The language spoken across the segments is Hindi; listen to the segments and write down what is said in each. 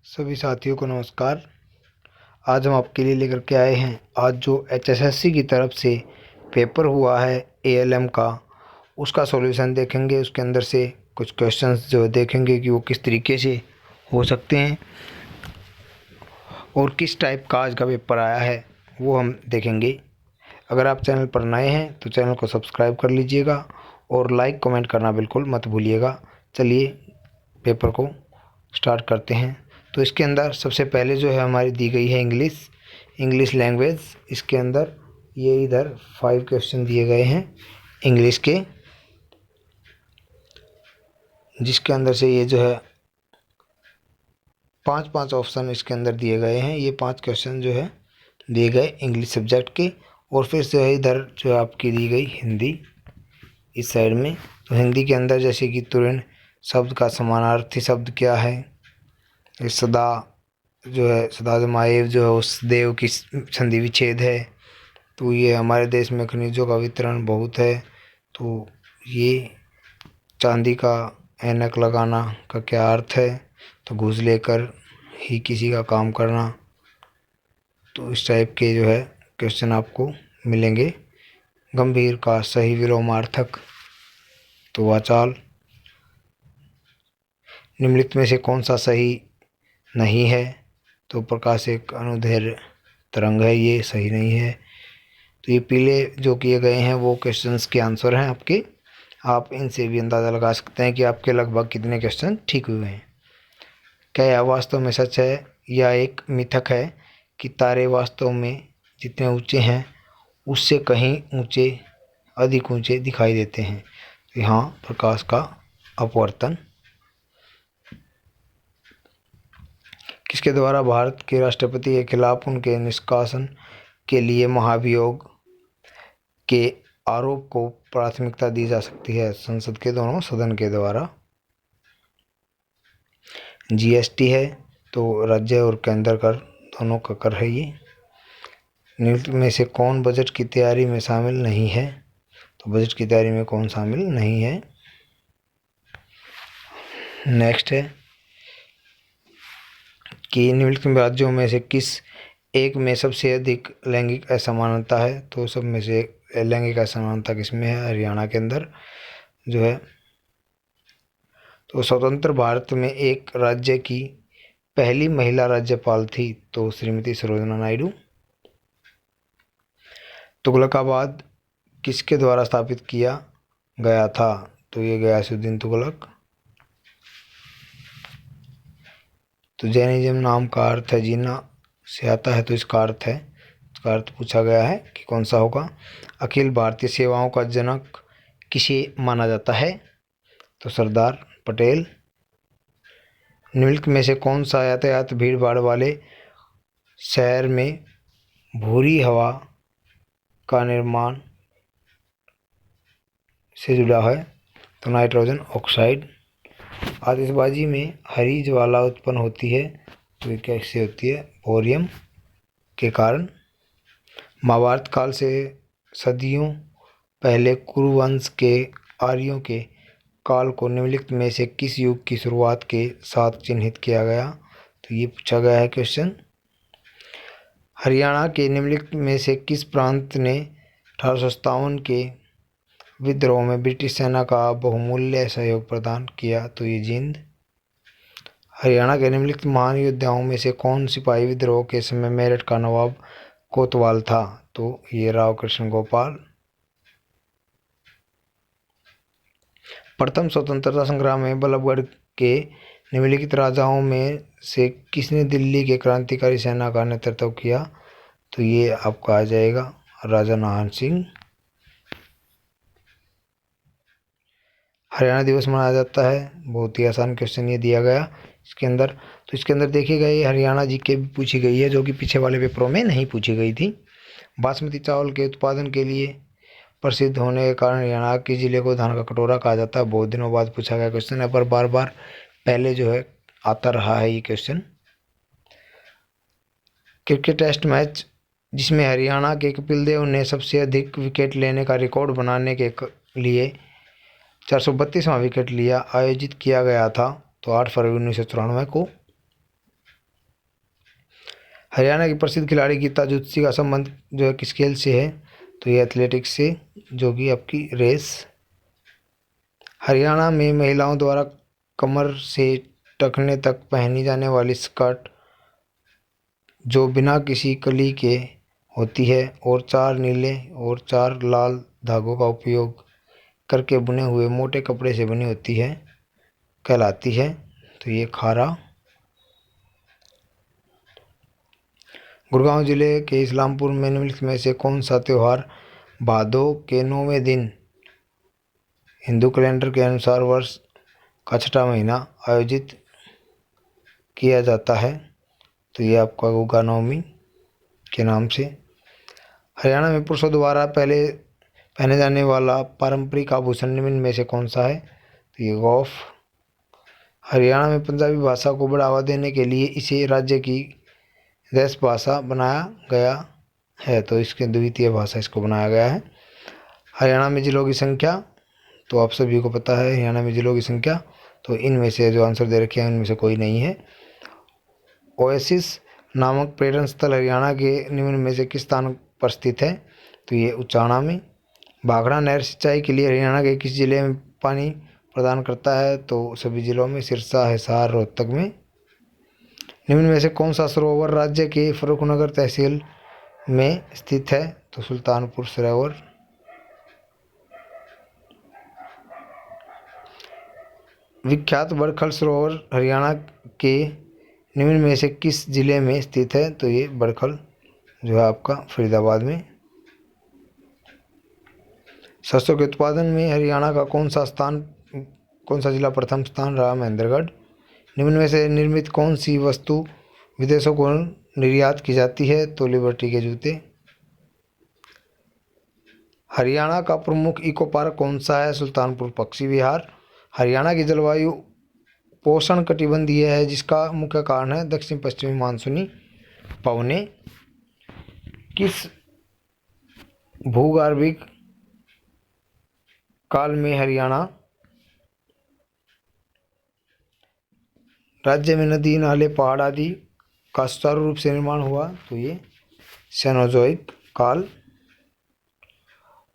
सभी साथियों को नमस्कार। आज हम आपके लिए लेकर के आए हैं आज जो एचएसएससी की तरफ से पेपर हुआ है एएलएम का, उसका सॉल्यूशन देखेंगे। उसके अंदर से कुछ क्वेश्चंस जो देखेंगे कि वो किस तरीके से हो सकते हैं और किस टाइप का आज का पेपर आया है वो हम देखेंगे। अगर आप चैनल पर नए हैं तो चैनल को सब्सक्राइब कर लीजिएगा और लाइक कमेंट करना बिल्कुल मत भूलिएगा। चलिए पेपर को स्टार्ट करते हैं। तो इसके अंदर सबसे पहले जो है हमारी दी गई है इंग्लिश लैंग्वेज। इसके अंदर ये इधर 5 क्वेश्चन दिए गए हैं इंग्लिश के, जिसके अंदर से ये जो है 5 ऑप्शन इसके अंदर दिए गए हैं। ये 5 क्वेश्चन जो है दिए गए इंग्लिश सब्जेक्ट के। और फिर से है इधर जो आपकी दी गई हिंदी इस साइड में। तो हिंदी के अंदर जैसे कि तुरंत शब्द का समानार्थी शब्द क्या है, ये सदा जो है सदाजमाएव जो है उस देव की संधि विच्छेद है। तो ये हमारे देश में खनिजों का वितरण बहुत है। तो ये चांदी का ऐनक लगाना का क्या अर्थ है, तो घूस लेकर ही किसी का काम करना। तो इस टाइप के जो है क्वेश्चन आपको मिलेंगे। गंभीर का सही विलोमार्थक, तो वाचाल। निम्नलिखित में से कौन सा सही नहीं है, तो प्रकाश एक अनुदैर्घ्य तरंग है, ये सही नहीं है। तो ये पीले जो किए गए हैं वो क्वेश्चंस के आंसर हैं आपके। आप इनसे भी अंदाज़ा लगा सकते हैं कि आपके लगभग कितने क्वेश्चन ठीक हुए हैं। क्या यह वास्तव में सच है या एक मिथक है कि तारे वास्तव में जितने ऊंचे हैं उससे कहीं अधिक ऊंचे दिखाई देते हैं? तो यहाँ प्रकाश का अपवर्तन। किसके द्वारा भारत के राष्ट्रपति के खिलाफ उनके निष्कासन के लिए महाभियोग के आरोप को प्राथमिकता दी जा सकती है? संसद के दोनों सदन के द्वारा। जीएसटी है, तो राज्य और केंद्र कर दोनों का कर है ये। निम्नलिखित में से कौन बजट की तैयारी में शामिल नहीं है? तो बजट की तैयारी में कौन शामिल नहीं है? नेक्स्ट है कि निम्नलिखित राज्यों में से किस एक में सबसे अधिक लैंगिक असमानता है? तो सब में से लैंगिक असमानता किसमें है? हरियाणा के अंदर जो है। तो स्वतंत्र भारत में एक राज्य की पहली महिला राज्यपाल थी, तो श्रीमती सरोजना नायडू। तुगलकाबाद किसके द्वारा स्थापित किया गया था? तो ये गयासुद्दीन तुगलक। तो जैनिज्म नाम का अर्थ है जीना से आता है, तो इसका अर्थ पूछा गया है कि कौन सा होगा। अखिल भारतीय सेवाओं का जनक किसे माना जाता है? तो सरदार पटेल। निम्नलिखित में से कौन सा यातायात भीड़ भाड़ वाले शहर में भूरी हवा का निर्माण से जुड़ा है? तो नाइट्रोजन ऑक्साइड। आतिशबाजी में हरी ज्वाला उत्पन्न होती है, तो ये कैसे होती है? बोरियम के कारण। महाभारत काल से सदियों पहले कुरुवंश के आर्यों के काल को निम्नलिखित में से किस युग की शुरुआत के साथ चिन्हित किया गया? तो ये पूछा गया है क्वेश्चन। हरियाणा के निम्नलिखित में से किस प्रांत ने 1857 के विद्रोह में ब्रिटिश सेना का बहुमूल्य सहयोग प्रदान किया? तो ये जींद। हरियाणा के निम्नलिखित महान योद्धाओं में से कौन सिपाही विद्रोह के समय मेरठ का नवाब कोतवाल था? तो ये राव कृष्ण गोपाल। प्रथम स्वतंत्रता संग्राम में बल्लभगढ़ के निम्नलिखित राजाओं में से किसने दिल्ली के क्रांतिकारी सेना का नेतृत्व किया? तो ये आपका आ जाएगा राजा नाहन सिंह। हरियाणा दिवस मनाया जाता है, बहुत ही आसान क्वेश्चन ये दिया गया इसके अंदर। तो इसके अंदर देखिएगा ये हरियाणा जीके भी पूछी गई है, जो कि पीछे वाले पेपरों में नहीं पूछी गई थी। बासमती चावल के उत्पादन के लिए प्रसिद्ध होने के कारण हरियाणा के जिले को धान का कटोरा कहा जाता है। बहुत दिनों बाद पूछा गया क्वेश्चन है, पर बार बार पहले जो है आता रहा है ये क्वेश्चन। क्रिकेट टेस्ट मैच जिसमें हरियाणा के कपिल देव ने सबसे अधिक विकेट लेने का रिकॉर्ड बनाने के लिए 432वां विकेट लिया, आयोजित किया गया था, तो 8 फरवरी 1994 को। हरियाणा की प्रसिद्ध खिलाड़ी गीता जुत्सी का संबंध जो है किस खेल से है, तो ये एथलेटिक्स से, जो कि आपकी रेस। हरियाणा में महिलाओं द्वारा कमर से टखने तक पहनी जाने वाली स्कर्ट जो बिना किसी कली के होती है और 4 नीले और 4 लाल धागों का उपयोग करके बुने हुए मोटे कपड़े से बनी होती है, कहलाती है, तो ये खारा। गुड़गांव जिले के इस्लामपुर में निम्नलिखित में से कौन सा त्यौहार भादों के 9वें दिन हिंदू कैलेंडर के अनुसार वर्ष का छठा महीना आयोजित किया जाता है, तो ये आपका गुगा नवमी के नाम से। हरियाणा में पुरुषों द्वारा पहले पहने जाने वाला पारंपरिक आभूषण निम्न में से कौन सा है, तो ये गौफ। हरियाणा में पंजाबी भाषा को बढ़ावा देने के लिए इसे राज्य की देश भाषा बनाया गया है, तो इसके द्वितीय भाषा इसको बनाया गया है। हरियाणा में जिलों की संख्या, तो आप सभी को पता है हरियाणा में जिलों की संख्या, तो इनमें से जो आंसर दे रखे हैं उनमें से कोई नहीं है। ओएसिस नामक पर्यटन स्थल हरियाणा के निम्न में से किस स्थान पर स्थित है, तो ये उचाना में। भाखड़ा नहर सिंचाई के लिए हरियाणा के किस जिले में पानी प्रदान करता है, तो सभी जिलों में, सिरसा, हिसार, रोहतक में। निम्न में से कौन सा सरोवर राज्य के फर्रुखनगर तहसील में स्थित है, तो सुल्तानपुर सरोवर। विख्यात बड़खल सरोवर हरियाणा के निम्न में से किस जिले में स्थित है, तो ये बड़खल जो है आपका फरीदाबाद में। सरसों के उत्पादन में हरियाणा का कौन सा जिला प्रथम स्थान रहा, महेंद्रगढ़। निम्न में से निर्मित कौन सी वस्तु विदेशों को निर्यात की जाती है, तो लिबर्टी के जूते। हरियाणा का प्रमुख इको पार्क कौन सा है, सुल्तानपुर पक्षी विहार। हरियाणा की जलवायु पोषण कटिबंधीय है जिसका मुख्य कारण है दक्षिण पश्चिमी मानसूनी पवनें। किस भूगर्भिक काल में हरियाणा राज्य में नदी, नाले, पहाड़ आदि का सुचारू रूप से निर्माण हुआ, तो ये सेनोजोइक काल।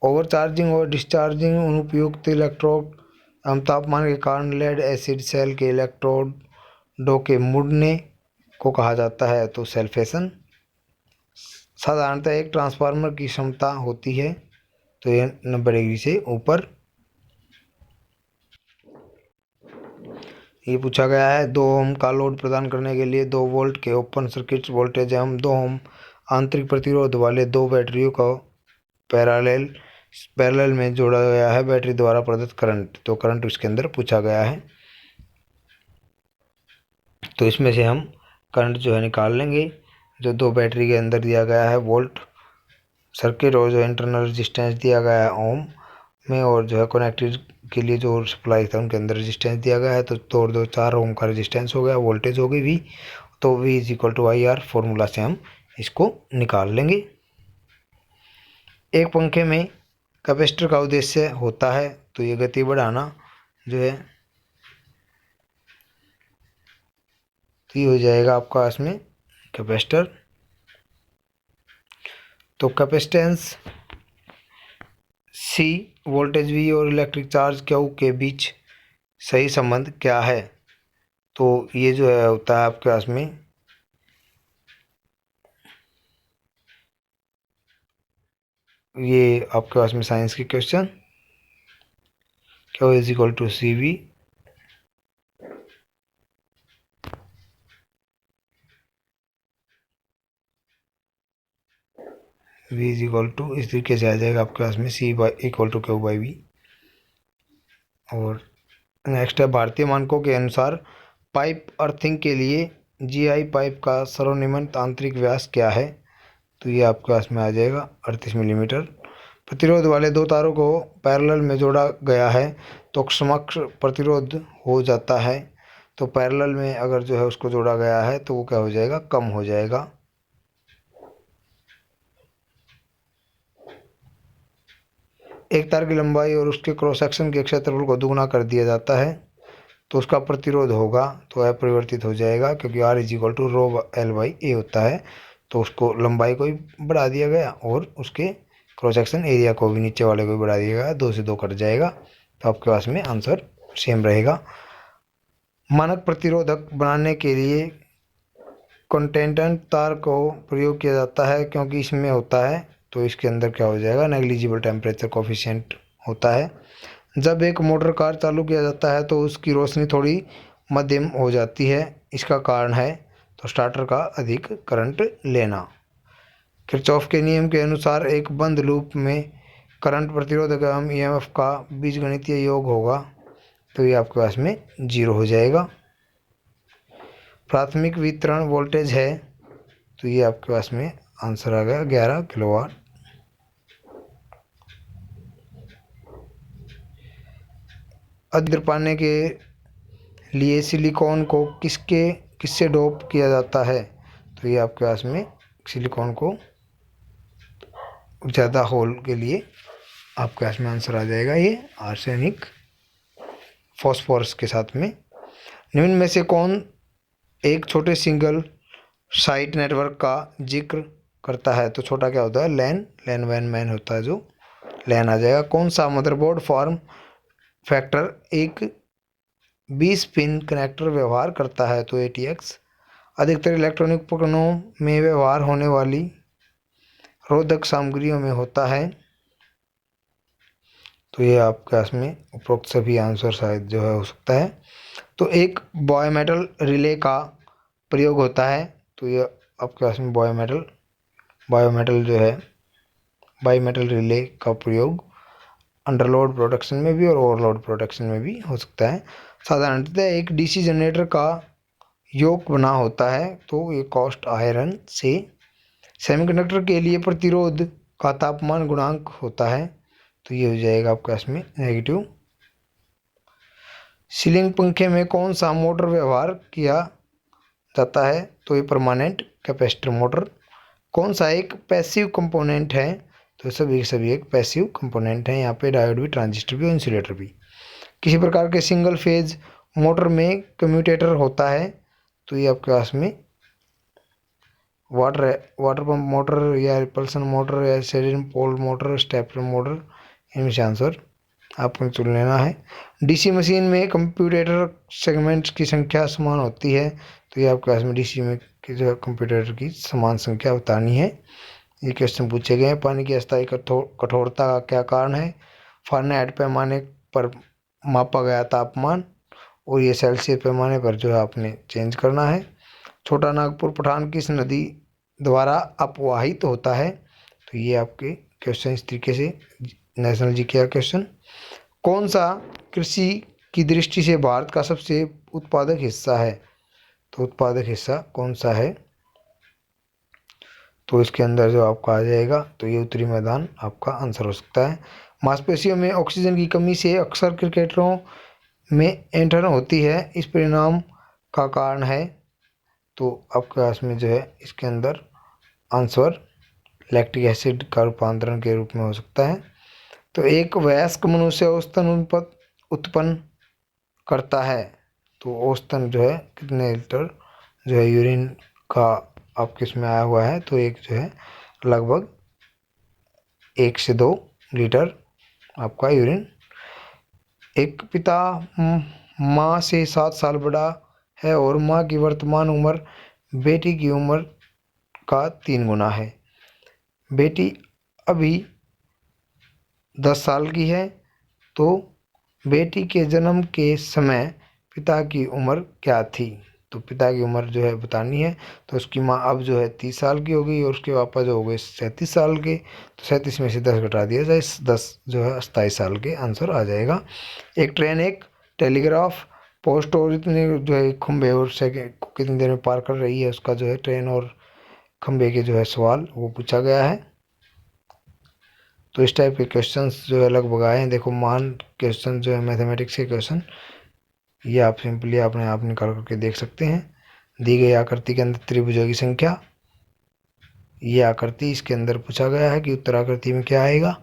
ओवरचार्जिंग और डिस्चार्जिंग अनुपयुक्त इलेक्ट्रोड एवं तापमान के कारण लेड एसिड सेल के इलेक्ट्रोडों के मुड़ने को कहा जाता है, तो सल्फेशन। साधारणतः एक ट्रांसफार्मर की क्षमता होती है, तो ये 90 डिग्री से ऊपर। ये पूछा गया है 2 ओम का लोड प्रदान करने के लिए 2 वोल्ट के ओपन सर्किट वोल्टेज एवं 2 ओम आंतरिक प्रतिरोध वाले 2 बैटरियों को पैरेलल में जोड़ा गया है बैटरी द्वारा प्रदत्त करंट, तो करंट इसके अंदर पूछा गया है। तो इसमें से हम करंट जो है निकाल लेंगे, जो 2 बैटरी के अंदर दिया गया है वोल्ट सर्किट, और जो इंटरनल रेजिस्टेंस दिया गया है ओम में, और जो है कनेक्टेड के लिए जो सप्लाई था उनके अंदर रेजिस्टेंस दिया गया है, तो 2 और 2 4 ओम का रेजिस्टेंस हो गया, वोल्टेज हो गई V, तो V is equal to IR formula से हम इसको निकाल लेंगे। एक पंखे में कैपेसिटर का उद्देश्य होता है, तो ये गति बढ़ाना जो है, तो ये हो जाएगा आपका इसमें कैपेसिटर। तो कैपेसिटेंस C, वोल्टेज V और इलेक्ट्रिक चार्ज Q के बीच सही संबंध क्या है, तो ये जो है होता है आपके पास में ये आपके पास में साइंस की question, Q is equal to CV, V is equal to इस तरीके से आ जाएगा आपके पास में C इक्वल टू Q/V। और नेक्स्ट है भारतीय मानकों के अनुसार पाइप अर्थिंग के लिए GI पाइप का सर्वनिम्न आंतरिक व्यास क्या है, तो ये आपके पास में आ जाएगा 38 मिलीमीटर। प्रतिरोध वाले 2 तारों को पैरेलल में जोड़ा गया है तो समकक्ष प्रतिरोध हो जाता है, तो पैरेलल में अगर जो है उसको जोड़ा गया है तो वो क्या हो जाएगा, कम हो जाएगा। एक तार की लंबाई और उसके क्रॉस सेक्शन के क्षेत्रफल को दुगुना कर दिया जाता है, तो उसका प्रतिरोध होगा तो अपरिवर्तित हो जाएगा, क्योंकि R is to row L/A होता है। तो उसको लंबाई को ही बढ़ा दिया गया और उसके क्रॉस सेक्शन एरिया को भी नीचे वाले को भी बढ़ा दिया गया, 2 से 2 कट जाएगा। तो आपके पास में आंसर सेम रहेगा। मानक प्रतिरोधक बनाने के लिए कंटेंटेंट तार को प्रयोग किया जाता है, क्योंकि इसमें होता है, तो इसके अंदर क्या हो जाएगा, नेग्लिजिबल टेम्परेचर कोफिशिएंट होता है। जब एक मोटर कार चालू किया जाता है तो उसकी रोशनी थोड़ी मध्यम हो जाती है, इसका कारण है तो स्टार्टर का अधिक करंट लेना। किरचॉफ के नियम के अनुसार एक बंद लूप में करंट प्रतिरोधक एवं ईएमएफ का बीजगणितीय योग होगा, तो ये आपके पास में 0 हो जाएगा। प्राथमिक वितरण वोल्टेज है, तो ये आपके पास में आंसर आ गया 11 किलोवाट। अधिक पाने के लिए सिलिकॉन को किससे डोप किया जाता है, तो ये आपके पास में सिलिकॉन को ज़्यादा होल के लिए आपके पास में आंसर आ जाएगा ये आर्सेनिक फॉस्फोरस के साथ में। निम्न में से कौन एक छोटे सिंगल साइट नेटवर्क का जिक्र करता है, तो छोटा क्या होता है, लैन वैन मैन होता है, जो लैन आ जाएगा। कौन सा मदरबोर्ड फॉर्म फैक्टर एक 20 पिन कनेक्टर व्यवहार करता है, तो ATX। अधिकतर इलेक्ट्रॉनिक उपकरणों में व्यवहार होने वाली रोधक सामग्रियों में होता है, तो ये आपके पास में उपरोक्त सभी आंसर शायद जो है हो सकता है। तो एक बायोमेटल रिले का प्रयोग होता है, तो ये आपके पास में बायोमेटल जो है बायोमेटल रिले का प्रयोग अंडरलोड प्रोटेक्शन में भी और ओवरलोड प्रोटेक्शन में भी हो सकता है। साधारणतः एक DC जनरेटर का योग बना होता है, तो ये कास्ट आयरन से। सेमीकंडक्टर के लिए प्रतिरोध का तापमान गुणांक होता है, तो ये हो जाएगा आपके पास में नेगेटिव। सीलिंग पंखे में कौन सा मोटर व्यवहार किया जाता है, तो ये परमानेंट कैपेसिटर मोटर। कौन सा एक पैसिव कंपोनेंट है, तो सभी एक पैसिव कंपोनेंट है, यहाँ पे डायोड भी, ट्रांजिस्टर भी और इंसुलेटर भी। किसी प्रकार के सिंगल फेज मोटर में कम्यूटेटर होता है, तो ये आपके पास में वाटर पंप मोटर या रिपल्सन मोटर या सेरिन पोल मोटर, स्टेपर मोटर, इनमें से आंसर आपको चुन लेना है। DC मशीन में कंप्यूटेटर सेगमेंट्स की संख्या समान होती है, तो ये आपके पास में DC में की जो कंप्यूटेटर की समान संख्या बतानी है। ये क्वेश्चन पूछे गए हैं। पानी की अस्थायी कठोरता का क्या कारण है, फ़ारेनहाइट पैमाने पर मापा गया तापमान, और ये सेल्सियस पैमाने पर जो है आपने चेंज करना है। छोटा नागपुर पठान किस नदी द्वारा अपवाहित होता है, तो ये आपके क्वेश्चन इस तरीके से नेशनल जीके का क्वेश्चन। कौन सा कृषि की दृष्टि से भारत का सबसे उत्पादक हिस्सा है, तो उत्पादक हिस्सा कौन सा है, तो इसके अंदर जो आपका आ जाएगा, तो ये उत्तरी मैदान आपका आंसर हो सकता है। मांसपेशियों में ऑक्सीजन की कमी से अक्सर क्रिकेटरों में ऐंठन होती है, इस परिणाम का कारण है, तो आपके पास में जो है इसके अंदर आंसर लैक्टिक एसिड का रूपांतरण के रूप में हो सकता है। तो एक वयस्क मनुष्य औसतन उत्पन्न करता है, तो औसतन जो है कितने लीटर जो है यूरिन का आपके इसमें आया हुआ है, तो एक जो है लगभग 1 से 2 लीटर आपका यूरिन। एक पिता माँ से 7 साल बड़ा है और माँ की वर्तमान उम्र बेटी की उम्र का 3 गुना है। बेटी अभी 10 साल की है, तो बेटी के जन्म के समय पिता की उम्र क्या थी, तो पिता की उम्र जो है बतानी है। तो उसकी माँ अब जो है 30 साल की हो गई और उसके पापा जो हो गए 37 साल के, तो 37 में से 10 घटा दिया जाए, 10 जो है 27 साल के आंसर आ जाएगा। एक ट्रेन, एक टेलीग्राफ पोस्ट और इतने जो है खंभे और सेकेंड कितनी देर में पार कर रही है, उसका जो है ट्रेन और खंभे के जो है सवाल वो पूछा गया है। तो इस टाइप के क्वेश्चंस जो है लगभग आए हैं। देखो मान क्वेश्चन जो है मैथमेटिक्स के क्वेश्चन, ये आप सिंपली अपने आप निकाल करके देख सकते हैं। दी गई आकृति के अंदर त्रिभुजों की संख्या, ये आकृति, इसके अंदर पूछा गया है कि उत्तर आकृति में क्या आएगा।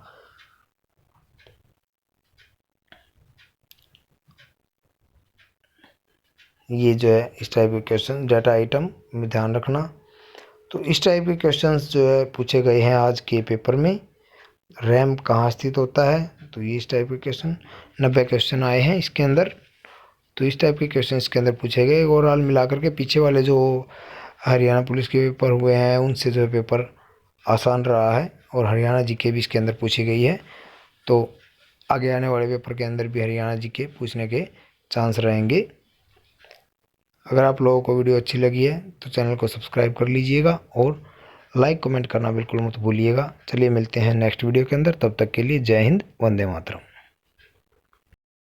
ये जो है इस टाइप के क्वेश्चन डाटा आइटम में ध्यान रखना। तो इस टाइप के क्वेश्चंस जो है पूछे गए हैं आज के पेपर में। रैम कहाँ स्थित होता है, तो ये इस टाइप के क्वेश्चन 90 क्वेश्चन आए हैं इसके अंदर। तो इस टाइप के क्वेश्चन इसके अंदर पूछे गए। ओवरऑल मिलाकर के पीछे वाले जो हरियाणा पुलिस के पेपर हुए हैं उनसे जो है पेपर आसान रहा है, और हरियाणा जीके भी इसके अंदर पूछी गई है। तो आगे आने वाले पेपर के अंदर भी हरियाणा जीके पूछने के चांस रहेंगे। अगर आप लोगों को वीडियो अच्छी लगी है तो चैनल को सब्सक्राइब कर लीजिएगा और लाइक कमेंट करना बिल्कुल मत भूलिएगा। चलिए मिलते हैं नेक्स्ट वीडियो के अंदर, तब तक के लिए जय हिंद, वंदे मातरम।